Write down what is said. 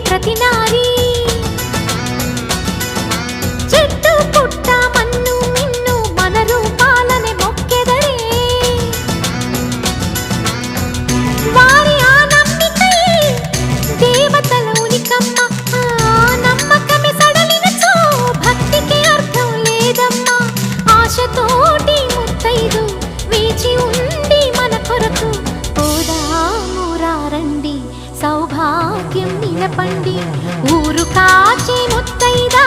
ప్రతి నారీ చెట్టు పుట్ట మన్ను మిన్ను మన రూపాలనే మొక్కెదరే వారి ఆ నమ్మికై దేవతల ఉనికమ్మ నమ్మకమే సడలినచో భక్తికి అర్థం లేదమ్మా ఆశతోటి ముత్తైదు వేచి ఉండి మన కొరకు సౌభాగ్యం నిలపండి ఊరు కాచి ముత్తైదా